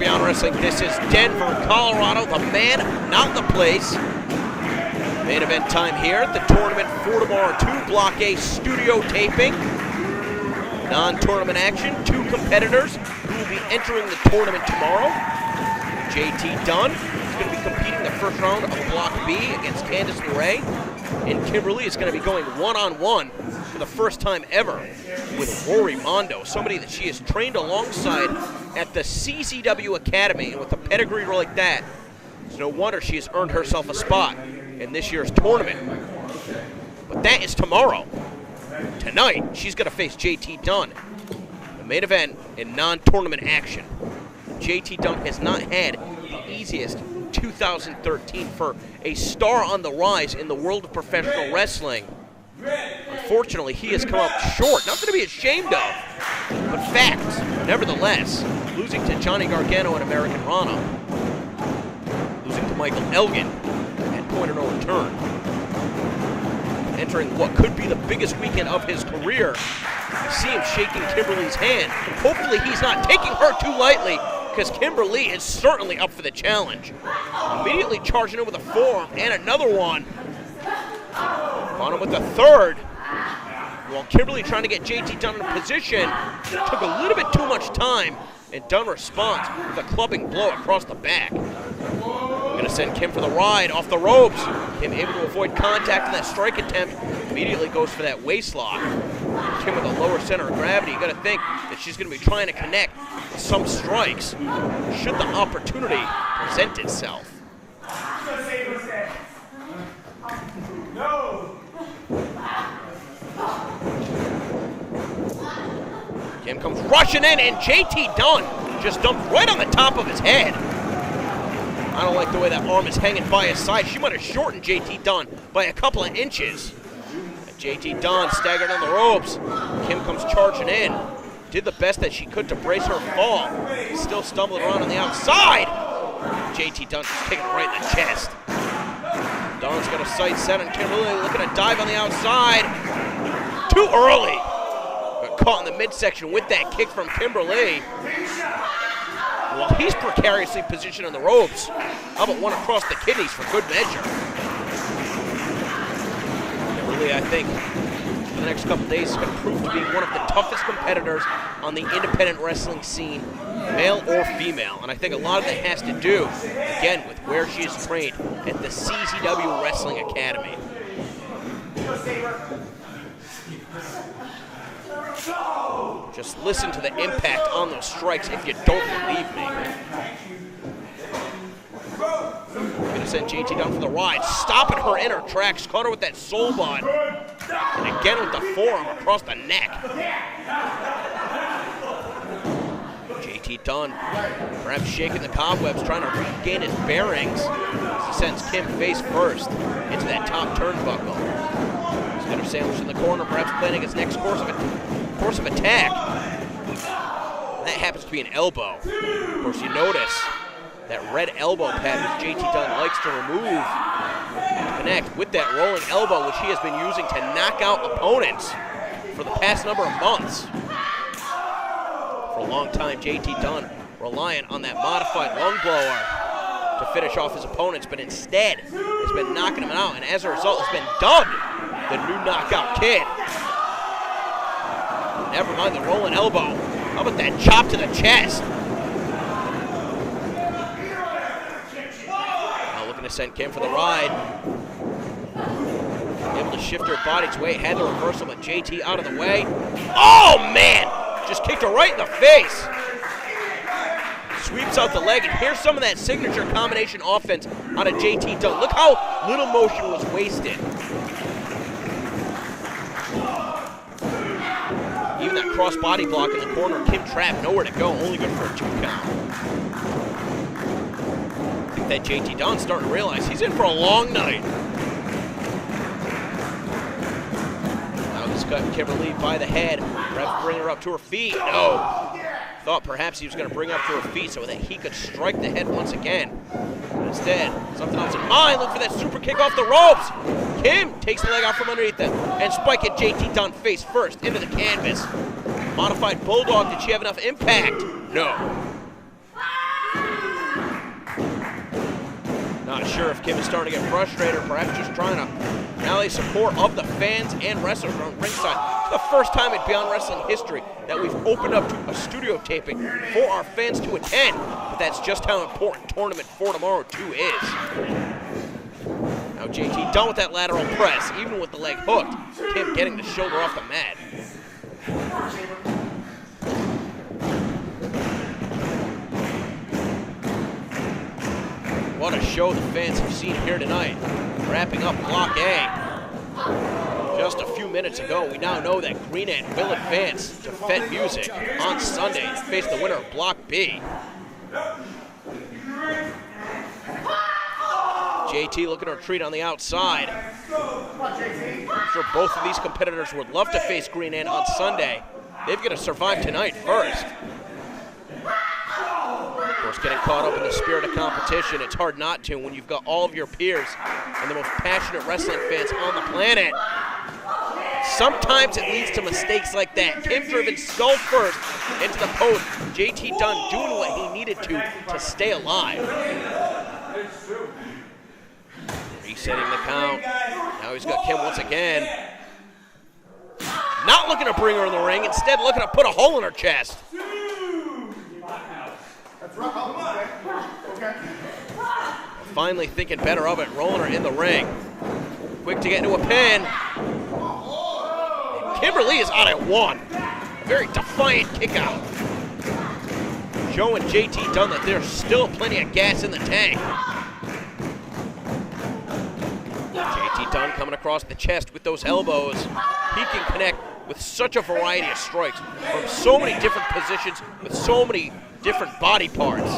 Beyond Wrestling. This is Denver, Colorado, the man, not the place. Main event time here at the Tournament for Tomorrow 2 Block A studio taping. Non-tournament action, 2 competitors who will be entering the tournament tomorrow. JT Dunn is going to be competing the first round of Block B against Candice LeRae. And Kimberly is going to be going one-on-one for the first time ever with Rory Mondo, somebody that she has trained alongside at the CZW Academy. And with a pedigree like that, it's no wonder she has earned herself a spot in this year's tournament. But that is tomorrow. Tonight, she's going to face JT Dunn, the main event in non-tournament action. JT Dunn has not had the easiest 2013 for a star on the rise in the world of professional wrestling. Unfortunately, he has come up short. Nothing to be ashamed of, but facts, nevertheless. Losing to Johnny Gargano and American Rana. Losing to Michael Elgin at point of no return. Entering what could be the biggest weekend of his career. You see him shaking Kimberly's hand. Hopefully he's not taking her too lightly, because Kimberly is certainly up for the challenge. Immediately charging in with a forearm and another one. On him with the third. While Kimberly trying to get JT Dunn in a position, took a little bit too much time, and Dunn responds with a clubbing blow across the back. Gonna send Kim for the ride off the ropes. Kim able to avoid contact in that strike attempt. Immediately goes for that waist lock. Kim with a lower center of gravity. You gotta think that she's gonna be trying to connect with some strikes should the opportunity present itself. Kim comes rushing in, and JT Dunn just dumped right on the top of his head. I don't like the way that arm is hanging by his side. She might have shortened JT Dunn by a couple of inches. And JT Dunn staggered on the ropes. Kim comes charging in. Did the best that she could to brace her fall. Still stumbling around on the outside. JT Dunn just kicking right in the chest. Dunn's got a sight set on Kimberly, looking to dive on the outside. Too early. Got caught in the midsection with that kick from Kimberly. While he's precariously positioned on the ropes, how about one across the kidneys for good measure? Kimberly, I think, for the next couple days is going to prove to be one of the toughest competitors on the independent wrestling scene, male or female. And I think a lot of that has to do, again, with where she is trained at the CZW Wrestling Academy. Just listen to the impact on those strikes if you don't believe me. Gonna send JT Dunn for the ride, stopping her in her tracks, caught her with that soul bond, and again with the forearm across the neck. JT Dunn perhaps shaking the cobwebs, trying to regain his bearings as he sends Kim face first into that top turnbuckle. He's got her sandwiched in the corner, perhaps planning his next course of attack. That happens to be an elbow. Of course, you notice that red elbow pad which JT Dunn likes to remove and connect with that rolling elbow, which he has been using to knock out opponents for the past number of months. For a long time, JT Dunn reliant on that modified lung blower to finish off his opponents, but instead has been knocking them out, and as a result has been dubbed the new Knockout Kid. Never mind the rolling elbow. How about that chop to the chest? Now looking to send Kim for the ride. Able to shift her body's weight. Had the reversal, but JT out of the way. Oh, man! Just kicked her right in the face. Sweeps out the leg, and here's some of that signature combination offense out of JT Dunn. Look how little motion was wasted. Even that cross body block in the corner, Kim trapped, nowhere to go, only good for a 2 count. I think that JT Dunn's starting to realize he's in for a long night. Now he's cutting Kimberly by the head. Ref bring her up to her feet. No. Thought perhaps he was going to bring her up to her feet so that he could strike the head once again. But instead, something else in mind. Look for that super kick off the ropes. Kim takes the leg out from underneath them and spike it JT Dunn face first into the canvas. Modified Bulldog, did she have enough impact? No. Not sure if Kim is starting to get frustrated or perhaps just trying to rally support of the fans and wrestlers on ringside. It's the first time in Beyond Wrestling history that we've opened up to a studio taping for our fans to attend. But that's just how important Tournament for Tomorrow 2 is. Now JT done with that lateral press, even with the leg hooked. Kim getting the shoulder off the mat. What a show the fans have seen here tonight. Wrapping up Block A. Just a few minutes ago, we now know that Green Ant will advance to Fed Music on Sunday to face the winner of Block B. JT looking to retreat on the outside. I'm sure both of these competitors would love to face Green Ant on Sunday. They've got to survive tonight first. Of course, getting caught up in the spirit of competition, it's hard not to when you've got all of your peers and the most passionate wrestling fans on the planet. Sometimes it leads to mistakes like that. Kim driven skull first into the post. JT Dunn doing what he needed to stay alive. Resetting the count. Now he's got Kim once again. Not looking to bring her in the ring, instead looking to put a hole in her chest. Finally thinking better of it, rolling her in the ring. Quick to get into a pin. And Kimberly is out at 1. A very defiant kick out. Showing JT Dunn that there's still plenty of gas in the tank. JT Dunn coming across the chest with those elbows. He can connect with such a variety of strikes from so many different positions with so many different body parts.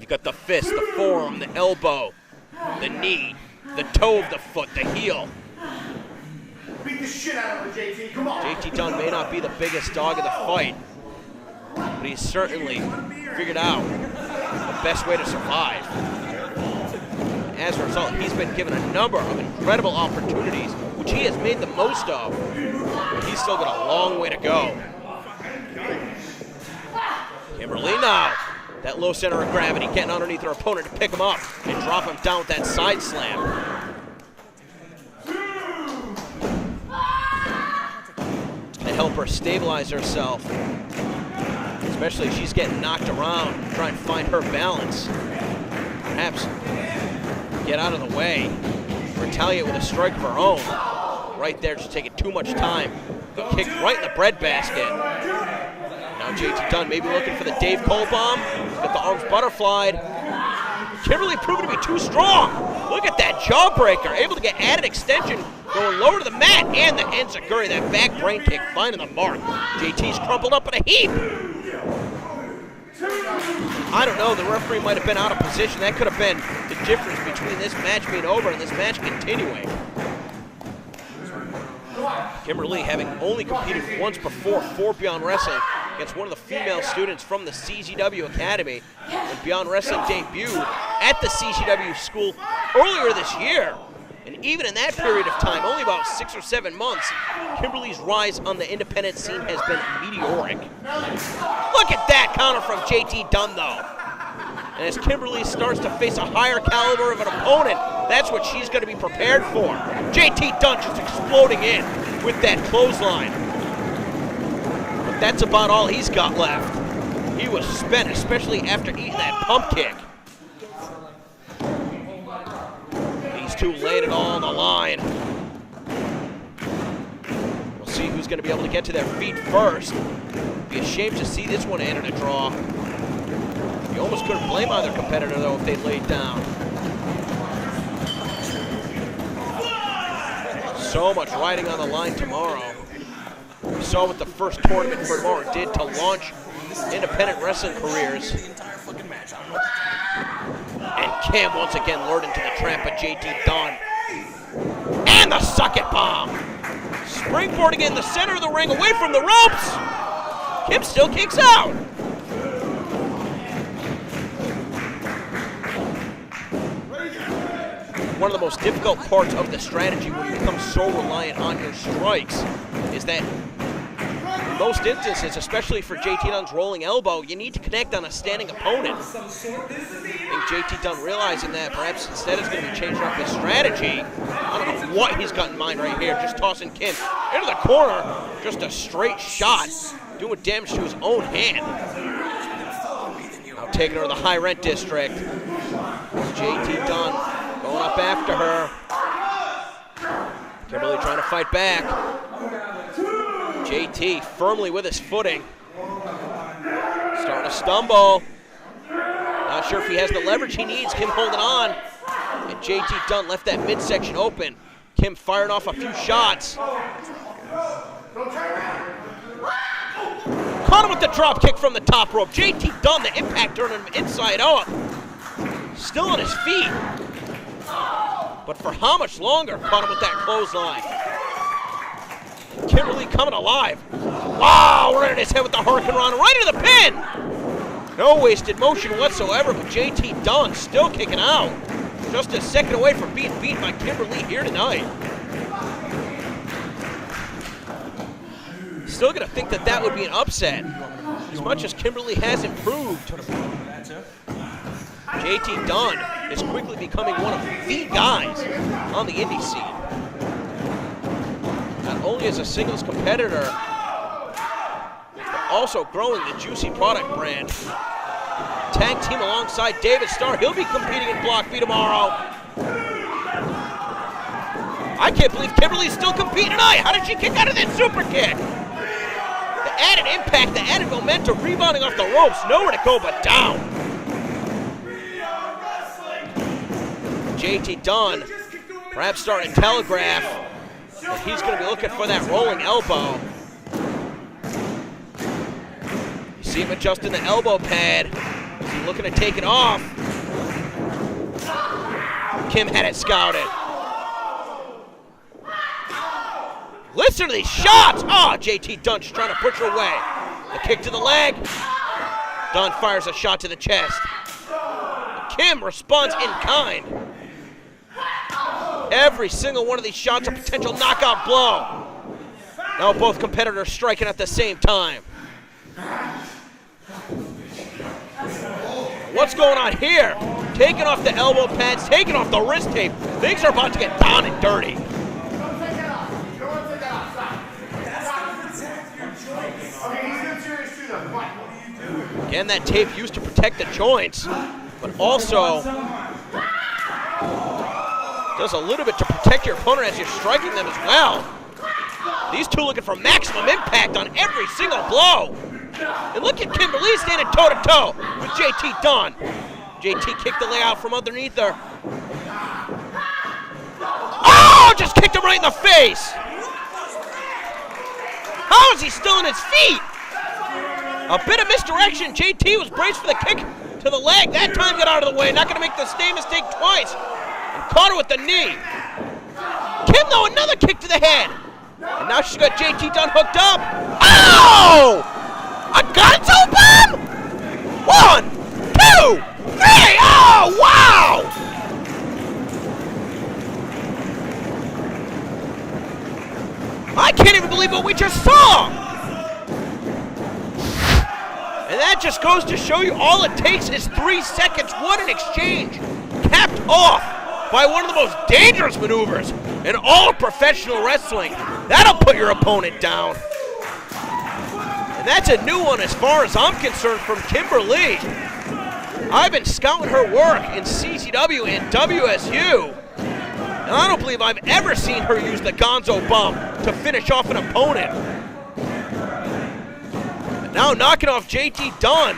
You got the fist, the forearm, the elbow, the knee, the toe of the foot, the heel. Beat the shit out of her, JT. Come on. JT Dunn may not be the biggest dog in the fight, but he's certainly figured out the best way to survive. As a result, he's been given a number of incredible opportunities, which he has made the most of. But he's still got a long way to go. Kimberly now. That low center of gravity getting underneath her opponent to pick him up and drop him down with that side slam. It's going to help her stabilize herself, especially if she's getting knocked around, try and find her balance. Perhaps get out of the way, retaliate with a strike of her own. Right there, just taking too much time. The kick right in the breadbasket. Now JT Dunn maybe looking for the Dave Cole bomb. He's got the arms butterflied. Kimberly proving to be too strong. Look at that jawbreaker. Able to get added extension, going lower to the mat, and the enziguri, that back brain kick, finding the mark. JT's crumpled up in a heap. I don't know, the referee might have been out of position. That could have been the difference between this match being over and this match continuing. Kimberly, having only competed once before for Beyond Wrestling against one of the female students from the CZW Academy, when Beyond Wrestling debuted at the CZW school earlier this year. And even in that period of time, only about 6 or 7 months, Kimberly's rise on the independent scene has been meteoric. Look at that counter from JT Dunn, though. And as Kimberly starts to face a higher caliber of an opponent, that's what she's going to be prepared for. JT Dunn just exploding in with that clothesline. But that's about all he's got left. He was spent, especially after eating that pump kick. These two laid it all on the line. We'll see who's going to be able to get to their feet first. Be ashamed to see this one enter a draw. You almost couldn't blame either competitor, though, if they laid down. So much riding on the line tomorrow. We saw what the first tournament for tomorrow did to launch independent wrestling careers. And Kim once again lured into the trap of JT Dunn. And the suck-it bomb. Springboarding in the center of the ring, away from the ropes. Kim still kicks out. One of the most difficult parts of the strategy when you become so reliant on your strikes is that most instances, especially for JT Dunn's rolling elbow, you need to connect on a standing opponent. I think JT Dunn realizing that perhaps instead is going to be changing up his strategy. I don't know what he's got in mind right here. Just tossing Kim into the corner. Just a straight shot, doing damage to his own hand. Now taking her to the high rent district. JT Dunn going up after her. Kimberly trying to fight back. JT firmly with his footing. Starting to stumble. Not sure if he has the leverage he needs. Kim holding on. And JT Dunn left that midsection open. Kim firing off a few shots. Caught him with the drop kick from the top rope. JT Dunn, the impact turning him inside out. Still on his feet. But for how much longer? Caught him with that clothesline. Kimberly coming alive. Wow, right in his head with the Hurricane Rana, right into the pin. No wasted motion whatsoever, but JT Dunn still kicking out. Just a second away from being beat by Kimberly here tonight. Still gonna think that that would be an upset. As much as Kimberly has improved, JT Dunn is quickly becoming one of the guys on the indie scene. Not only as a singles competitor, but also growing the Juicy Product brand. Tag team alongside David Starr. He'll be competing in Block B tomorrow. I can't believe Kimberly's still competing tonight. How did she kick out of that super kick? The added impact, the added momentum, rebounding off the ropes. Nowhere to go but down. JT Dunn perhaps starting to telegraph that he's going to be looking for that rolling elbow. You see him adjusting the elbow pad. Is he looking to take it off? Kim had it scouted. Listen to these shots! Oh, JT Dunn just trying to push her away. The kick to the leg. Dunn fires a shot to the chest. Kim responds in kind. Every single one of these shots a potential knockout blow. Now both competitors striking at the same time. What's going on here? Taking off the elbow pads, taking off the wrist tape. Things are about to get down and dirty. Again, that tape used to protect the joints, but also does a little bit to protect your opponent as you're striking them as well. These two looking for maximum impact on every single blow. And look at Kimberly standing toe-to-toe with JT Dunn. JT kicked the leg out from underneath her. Oh, just kicked him right in the face. How is he still on his feet? A bit of misdirection. JT was braced for the kick to the leg. That time got out of the way. Not going to make the same mistake twice. And caught her with the knee. Kim, though, another kick to the head. And now she's got JT Dunn hooked up. Oh! A gonzo bomb? 1, 2, 3. Oh, wow! I can't even believe what we just saw. And that just goes to show you all it takes is 3 seconds. What an exchange. Capped off by one of the most dangerous maneuvers in all of professional wrestling. That'll put your opponent down. And that's a new one as far as I'm concerned from Kimberly. I've been scouting her work in CZW and WSU. And I don't believe I've ever seen her use the gonzo bomb to finish off an opponent. But now knocking off JT Dunn,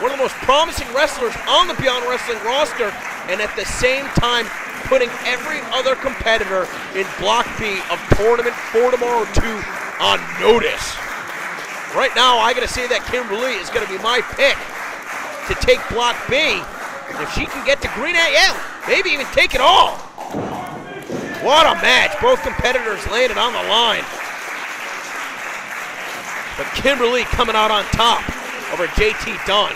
one of the most promising wrestlers on the Beyond Wrestling roster, and at the same time putting every other competitor in Block B of Tournament for Tomorrow 2 on notice. Right now, I gotta say that Kimberly is gonna be my pick to take Block B. If she can get to Green AL, maybe even take it all. What a match. Both competitors landed on the line. But Kimberly coming out on top over JT Dunn.